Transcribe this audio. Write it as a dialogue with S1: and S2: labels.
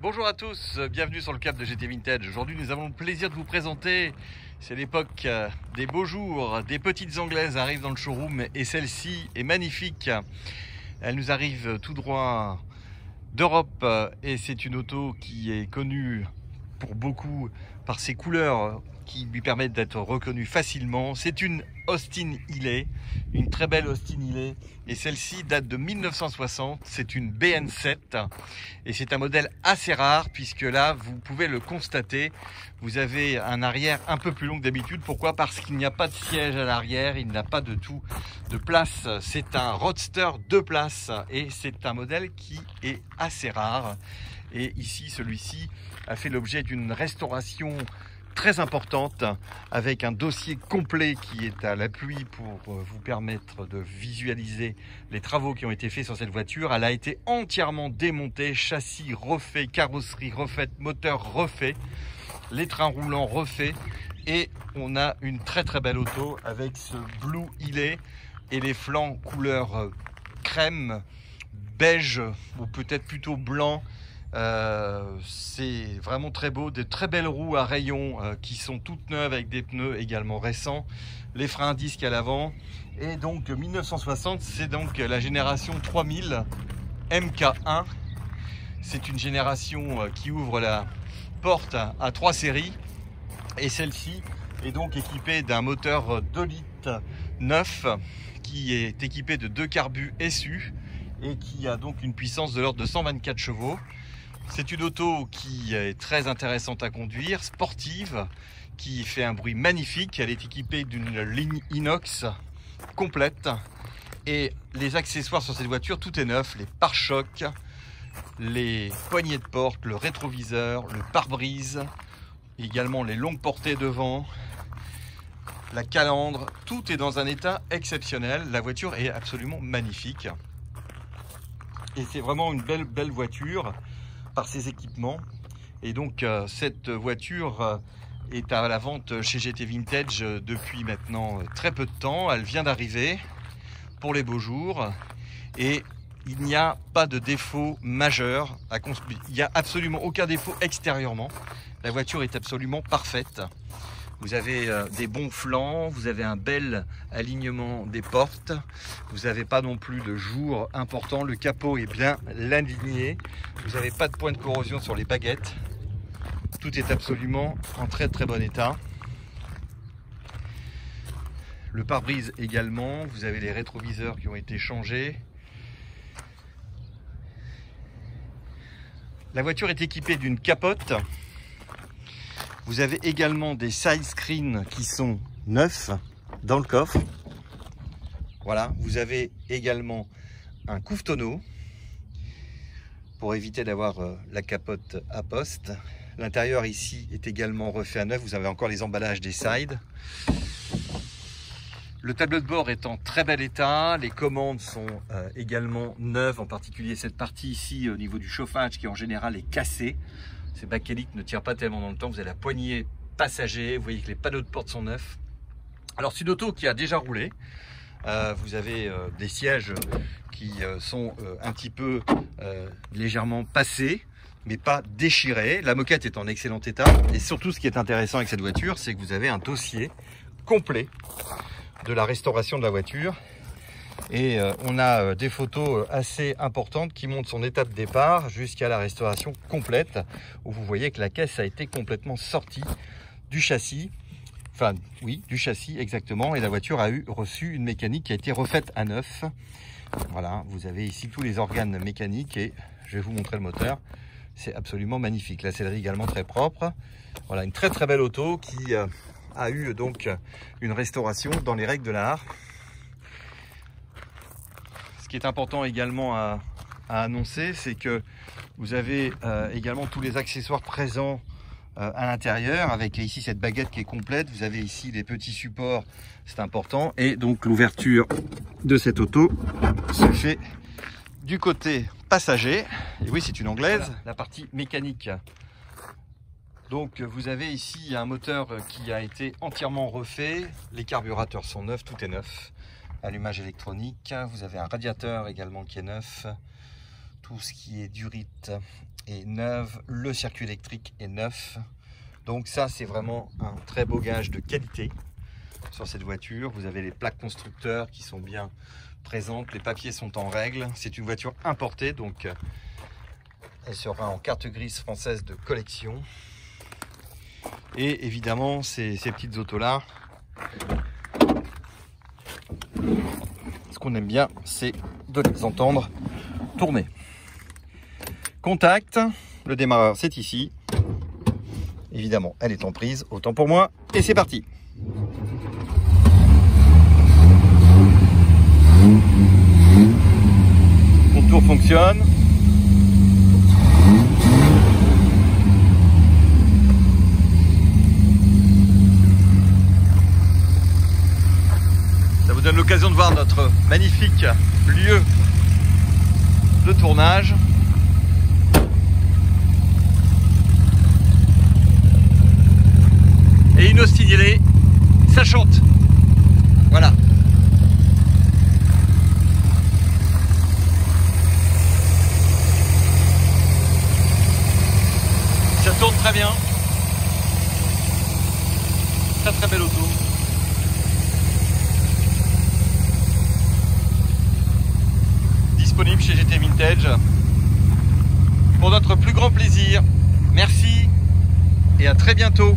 S1: Bonjour à tous, bienvenue sur le Cap de GT Vintage. Aujourd'hui nous avons le plaisir de vous présenter, c'est l'époque des beaux jours, des petites anglaises arrivent dans le showroom et celle-ci est magnifique. Elle nous arrive tout droit d'Europe et c'est une auto qui est connue pour beaucoup par ses couleurs qui lui permettent d'être reconnue facilement. C'est une Austin Healey, une très belle Austin Healey, et celle-ci date de 1960. C'est une BN7 et c'est un modèle assez rare puisque là vous pouvez le constater, vous avez un arrière un peu plus long que d'habitude. Pourquoi? Parce qu'il n'y a pas de siège à l'arrière, il n'a pas de tout de place. C'est un roadster 2 places et c'est un modèle qui est assez rare. Et ici, celui-ci a fait l'objet d'une restauration très importante avec un dossier complet qui est à l'appui pour vous permettre de visualiser les travaux qui ont été faits sur cette voiture. Elle a été entièrement démontée, châssis refait, carrosserie refaite, moteur refait, les trains roulants refaits, et on a une très belle auto avec ce Blue Healey et les flancs couleur crème, beige ou peut-être plutôt blanc. C'est vraiment très beau, de très belles roues à rayons qui sont toutes neuves avec des pneus également récents, les freins à disque à l'avant. Et donc 1960, c'est donc la génération 3000 MK1. C'est une génération qui ouvre la porte à 3 séries, et celle-ci est donc équipée d'un moteur 2 litres neuf qui est équipé de 2 carbus SU et qui a donc une puissance de l'ordre de 124 chevaux. C'est une auto qui est très intéressante à conduire, sportive, qui fait un bruit magnifique. Elle est équipée d'une ligne inox complète. Et les accessoires sur cette voiture, tout est neuf. Les pare-chocs, les poignées de porte, le rétroviseur, le pare-brise, également les longues portées devant, la calandre. Tout est dans un état exceptionnel. La voiture est absolument magnifique. Et c'est vraiment une belle voiture par ses équipements. Et donc cette voiture est à la vente chez GT Vintage depuis maintenant très peu de temps. Elle vient d'arriver pour les beaux jours et il n'y a pas de défaut majeur à construire. Il n'y a absolument aucun défaut extérieurement. La voiture est absolument parfaite. Vous avez des bons flancs, vous avez un bel alignement des portes, vous n'avez pas non plus de jour important, le capot est bien aligné, vous n'avez pas de point de corrosion sur les baguettes, tout est absolument en très bon état. Le pare-brise également, vous avez les rétroviseurs qui ont été changés. La voiture est équipée d'une capote. Vous avez également des side screens qui sont neufs dans le coffre. Voilà, vous avez également un couve-tonneau pour éviter d'avoir la capote à poste. L'intérieur ici est également refait à neuf. Vous avez encore les emballages des sides. Le tableau de bord est en très bel état. Les commandes sont également neuves, en particulier cette partie ici au niveau du chauffage qui en général est cassée. Ces bakélite ne tirent pas tellement dans le temps. Vous avez la poignée passager, vous voyez que les panneaux de porte sont neufs. Alors c'est une auto qui a déjà roulé. Vous avez des sièges qui sont un petit peu légèrement passés, mais pas déchirés. La moquette est en excellent état. Et surtout ce qui est intéressant avec cette voiture, c'est que vous avez un dossier complet de la restauration de la voiture. Et on a des photos assez importantes qui montrent son état de départ jusqu'à la restauration complète, où vous voyez que la caisse a été complètement sortie du châssis. Enfin, oui, du châssis exactement. Et la voiture a reçu une mécanique qui a été refaite à neuf. Voilà, vous avez ici tous les organes mécaniques et je vais vous montrer le moteur. C'est absolument magnifique. La sellerie également très propre. Voilà, une très belle auto qui a eu donc une restauration dans les règles de l'art. Ce qui est important également à annoncer, c'est que vous avez également tous les accessoires présents à l'intérieur, avec ici cette baguette qui est complète. Vous avez ici les petits supports, c'est important. Et donc l'ouverture de cette auto se fait du côté passager. Et oui, c'est une anglaise. Voilà, la partie mécanique. Donc vous avez ici un moteur qui a été entièrement refait. Les carburateurs sont neufs, tout est neuf. Allumage électronique, vous avez un radiateur également qui est neuf, Tout ce qui est durite est neuf, le circuit électrique est neuf. Donc ça, c'est vraiment un très beau gage de qualité sur cette voiture. Vous avez les plaques constructeurs qui sont bien présentes, les papiers sont en règle. C'est une voiture importée, donc elle sera en carte grise française de collection. Et évidemment, ces petites autos-là, ce qu'on aime bien, c'est de les entendre tourner. Contact, le démarreur c'est ici. Évidemment, elle est en prise, autant pour moi. Et c'est parti. Mon tour fonctionne. Ça vous donne l'occasion de voir notre magnifique lieu de tournage. Et une Ostinelli, ça chante. Voilà. Ça tourne très bien. Très très belle auto. Disponible chez GT Vintage. Pour notre plus grand plaisir. Merci et à très bientôt.